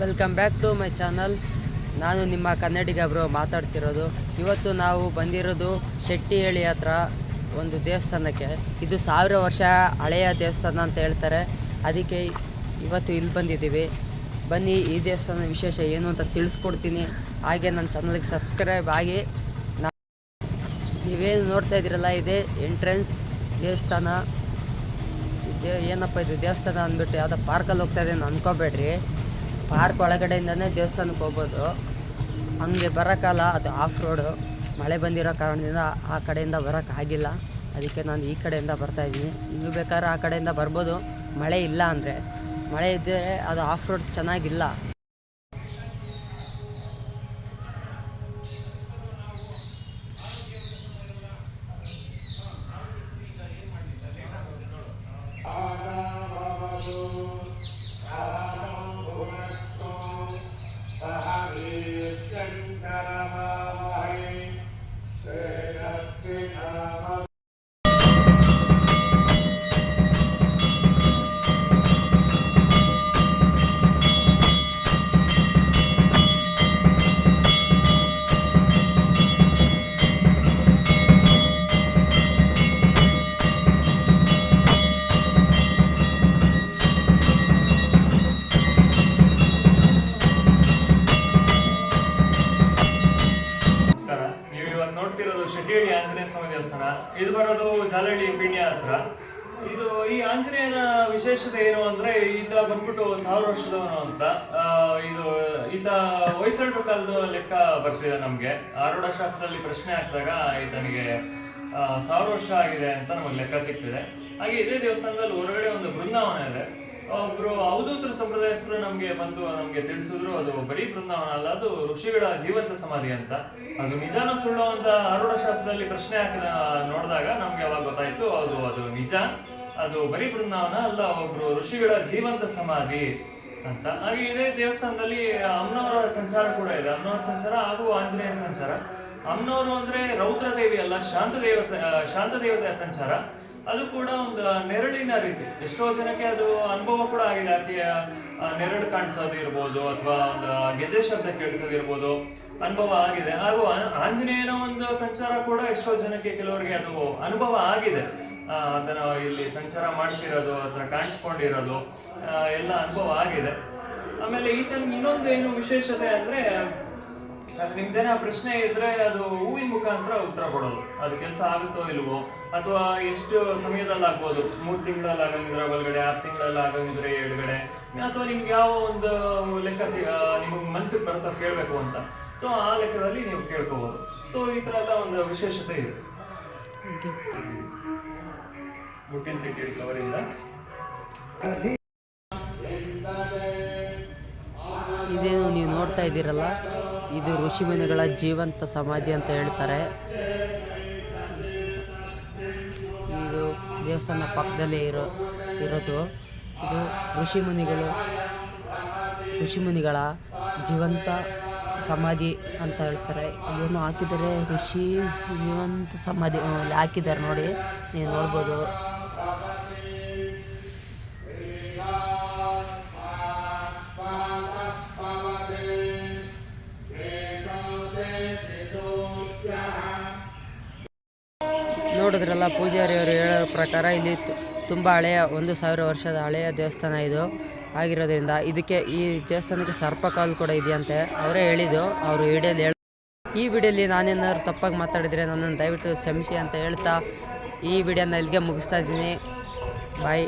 Welcome back to my channel. ನಾನು ನಿಮ್ಮ ಕನ್ನಡಿಗ bro ಮಾತಾಡ್ತಿರೋದು. ಇವತ್ತು ನಾವು ಬಂದಿರೋದು ಶೆಟ್ಟಿಹಳ್ಳಿ ಹತ್ರ ಒಂದು ದೇವಸ್ಥಾನಕ್ಕೆ. ಇದು 1000 ವರ್ಷ ಹಳೆಯ ದೇವಸ್ಥಾನ ಅಂತ ಹೇಳ್ತಾರೆ. ಅದಕ್ಕೆ ಇವತ್ತು ಇಲ್ಲಿ ಬಂದಿದ್ದೀವಿ. ಬನ್ನಿ, ಈ ದೇವಸ್ಥಾನದ ವಿಶೇಷ ಏನು ಅಂತ ತಿಳಿಸ್ಕೊಡ್ತೀನಿ. ಹಾಗೆ ನನ್ನ ಚಾನಲ್ಗೆ ಸಬ್ಸ್ಕ್ರೈಬ್ ಆಗಿ. ನೀವೇನು ನೋಡ್ತಾ ಇದ್ದೀರಲ್ಲ, ಇದೇ ಎಂಟ್ರೆನ್ಸ್ ದೇವಸ್ಥಾನ. ಏನಪ್ಪ ಇದು ದೇವಸ್ಥಾನ ಅಂದ್ಬಿಟ್ಟು ಯಾವುದೋ ಪಾರ್ಕಲ್ಲಿ ಹೋಗ್ತಾ ಇದೆ ಅಂತ ಅಂದ್ಕೋಬೇಡ್ರಿ. ಪಾರ್ಕ್ ಒಳಗಡೆಯಿಂದನೇ ದೇವಸ್ಥಾನಕ್ಕೆ ಹೋಗ್ಬೋದು. ಹಂಗೆ ಬರೋಕ್ಕಲ್ಲ, ಅದು ಆಫ್ ರೋಡು. ಮಳೆ ಬಂದಿರೋ ಕಾರಣದಿಂದ ಆ ಕಡೆಯಿಂದ ಬರೋಕ್ಕಾಗಿಲ್ಲ. ಅದಕ್ಕೆ ನಾನು ಈ ಕಡೆಯಿಂದ ಬರ್ತಾಯಿದ್ದೀನಿ. ನೀವು ಬೇಕಾದ್ರೆ ಆ ಕಡೆಯಿಂದ ಬರ್ಬೋದು, ಮಳೆ ಇಲ್ಲ ಅಂದರೆ. ಮಳೆ ಇದ್ದರೆ ಅದು ಆಫ್ ರೋಡ್ ಚೆನ್ನಾಗಿಲ್ಲ. ನೋಡ್ತಿರೋದು ಶೆಟ್ಟಿಹಳ್ಳಿ ಆಂಜನೇಯ ಸ್ವಾಮಿ ದೇವಸ್ಥಾನ. ಇದು ಬರೋದು ಜಾಲಹಳ್ಳಿ ಪೀಣ್ಯ ಹತ್ರ. ಇದು ಈ ಆಂಜನೇಯನ ವಿಶೇಷತೆ ಏನು ಅಂದ್ರೆ, ಈತ ಬಂದ್ಬಿಟ್ಟು 1000 ವರ್ಷದವನು ಅಂತ. ಈತ ಹೊಯ್ಸಳರ ಕಾಲದ ಲೆಕ್ಕ ಬರ್ತಿದೆ ನಮ್ಗೆ. ಆರೂಢ ಶಾಸ್ತ್ರದಲ್ಲಿ ಪ್ರಶ್ನೆ ಹಾಕಿದಾಗ ಈತನಿಗೆ 1000 ವರ್ಷ ಆಗಿದೆ ಅಂತ ನಮಗೆ ಲೆಕ್ಕ ಸಿಗ್ತಿದೆ. ಹಾಗೆ ಇದೇ ದೇವಸ್ಥಾನದಲ್ಲಿ ಹೊರಗಡೆ ಒಂದು ಬೃಂದಾವನ ಇದೆ. ಒಬ್ರು ಅವಧೂತರ ಸಂಪ್ರದಾಯಸ್ಥರು ನಮ್ಗೆ ತಿಳಿಸಿದ್ರು, ಅದು ಬರೀ ಬೃಂದಾವನ ಅಲ್ಲ, ಅದು ಋಷಿಗಳ ಜೀವಂತ ಸಮಾಧಿ ಅಂತ. ಅದು ನಿಜಾನ ಸುಳ್ಳು ಅಂತ ಆರೂಢ ಶಾಸ್ತ್ರದಲ್ಲಿ ಪ್ರಶ್ನೆ ನೋಡಿದಾಗ ನಮ್ಗೆ ಅವಾಗ ಗೊತ್ತಾಯ್ತು, ಅದು ನಿಜ, ಅದು ಬರೀ ಬೃಂದಾವನ ಅಲ್ಲ, ಒಬ್ರು ಋಷಿಗಳ ಜೀವಂತ ಸಮಾಧಿ ಅಂತ. ಹಾಗೆ ಇದೇ ದೇವಸ್ಥಾನದಲ್ಲಿ ಅಮ್ಮನವರ ಸಂಚಾರ ಕೂಡ ಇದೆ. ಅಮ್ಮನವರ ಸಂಚಾರ ಹಾಗೂ ಆಂಜನೇಯ ಸಂಚಾರ. ಅಮ್ಮನವರು ಅಂದ್ರೆ ರೌದ್ರ ದೇವಿ ಅಲ್ಲ, ಶಾಂತ ದೇವತೆಯ ಸಂಚಾರ. ಅದು ಕೂಡ ಒಂದು ನೆರಳಿನ ರೀತಿ. ಎಷ್ಟೋ ಜನಕ್ಕೆ ಅದು ಅನುಭವ ಕೂಡ ಆಗಿದೆ. ಆಕೆ ನೆರಳು ಕಾಣಿಸೋದಿರ್ಬೋದು, ಅಥವಾ ಒಂದು ಗೆಜೆ ಶಬ್ದ ಕೇಳಿಸೋದಿರ್ಬೋದು, ಅನುಭವ ಆಗಿದೆ. ಹಾಗೂ ಆಂಜನೇಯನ ಒಂದು ಸಂಚಾರ ಕೂಡ ಎಷ್ಟೋ ಜನಕ್ಕೆ, ಕೆಲವರಿಗೆ ಅದು ಅನುಭವ ಆಗಿದೆ. ಅದನ್ನ ಇಲ್ಲಿ ಸಂಚಾರ ಮಾಡ್ತಿರೋದು, ಅದನ್ನ ಕಾಣಿಸ್ಕೊಂಡಿರೋದು ಎಲ್ಲ ಅನುಭವ ಆಗಿದೆ. ಆಮೇಲೆ ಈತನಿಗೆ ಇನ್ನೊಂದು ಏನು ವಿಶೇಷತೆ ಅಂದ್ರೆ, ನಿಮ್ದೇನ ಪ್ರಶ್ನೆ ಇದ್ರೆ ಅದು ಹೂವಿನ ಮುಖಾಂತರ ಉತ್ತರ ಕೊಡೋದು. ಅದು ಕೆಲಸ ಆಗುತ್ತೋ ಇಲ್ವೋ, ಅಥವಾ ಎಷ್ಟು ಸಮಯದಲ್ಲಿ ಆಗ್ಬೋದು, 3 ತಿಂಗಳಲ್ಲಿ ಆಗಂಗಿದ್ರೆ ಒಳಗಡೆ, 6 ತಿಂಗಳಲ್ಲಿ ಆಗಂಗಿದ್ರೆ ಎಡಗಡೆ, ಅಥವಾ ನಿಮ್ಗೆ ಯಾವ ಒಂದು ಲೆಕ್ಕ ನಿಮಗೆ ಮನ್ಸಿಗೆ ಬರುತ್ತೋ ಕೇಳಬೇಕು ಅಂತ. ಸೊ ಆ ಲೆಕ್ಕದಲ್ಲಿ ನೀವು ಕೇಳ್ಕೋಬಹುದು. ಸೊ ಈ ತರ ಎಲ್ಲ ಒಂದು ವಿಶೇಷತೆ ಇದೆ. ಮುಟ್ಟಿನ ತಿಂಡಿ ಕವರಿಂದ ಇದೇನು ನೀವು ನೋಡ್ತಾ ಇದ್ದೀರಲ್ಲ, ಇದು ಋಷಿಮುನಿಗಳ ಜೀವಂತ ಸಮಾಧಿ ಅಂತ ಹೇಳ್ತಾರೆ. ಇದು ದೇವಸ್ಥಾನ ಪಕ್ಕದಲ್ಲೇ ಇರೋದು. ಇದು ಋಷಿಮುನಿಗಳ ಜೀವಂತ ಸಮಾಧಿ ಅಂತ ಹೇಳ್ತಾರೆ. ಇದೇನು ಹಾಕಿದ್ದಾರೆ, ಋಷಿ ಜೀವಂತ ಸಮಾಧಿ ಅಲ್ಲಿ ಹಾಕಿದ್ದಾರೆ ನೋಡಿ, ನೀವು ನೋಡ್ಬೋದು. ನೋಡಿದ್ರಲ್ಲ, ಪೂಜಾರಿಯವರು ಹೇಳೋ ಪ್ರಕಾರ ಇಲ್ಲಿ ತುಂಬ ಹಳೆಯ 1000 ವರ್ಷದ ಹಳೆಯ ದೇವಸ್ಥಾನ ಇದು ಆಗಿರೋದ್ರಿಂದ ಇದಕ್ಕೆ, ಈ ದೇವಸ್ಥಾನಕ್ಕೆ ಸರ್ಪಕಾಲು ಕೂಡ ಇದೆಯಂತೆ. ಅವರೇ ಹೇಳಿದ್ದು, ಅವರು ವಿಡಿಯೋಲಿ ಈ ವಿಡಿಯೋಲಿ ನಾನೇನಾದ್ರು ತಪ್ಪಾಗಿ ಮಾತಾಡಿದರೆ ನನ್ನನ್ನು ದಯವಿಟ್ಟು ಕ್ಷಮಿಸಿ ಅಂತ ಹೇಳ್ತಾ ಈ ವಿಡಿಯೋನ ಇಲ್ಲಿಗೆ ಮುಗಿಸ್ತಾ ಇದ್ದೀನಿ. ಬಾಯ್.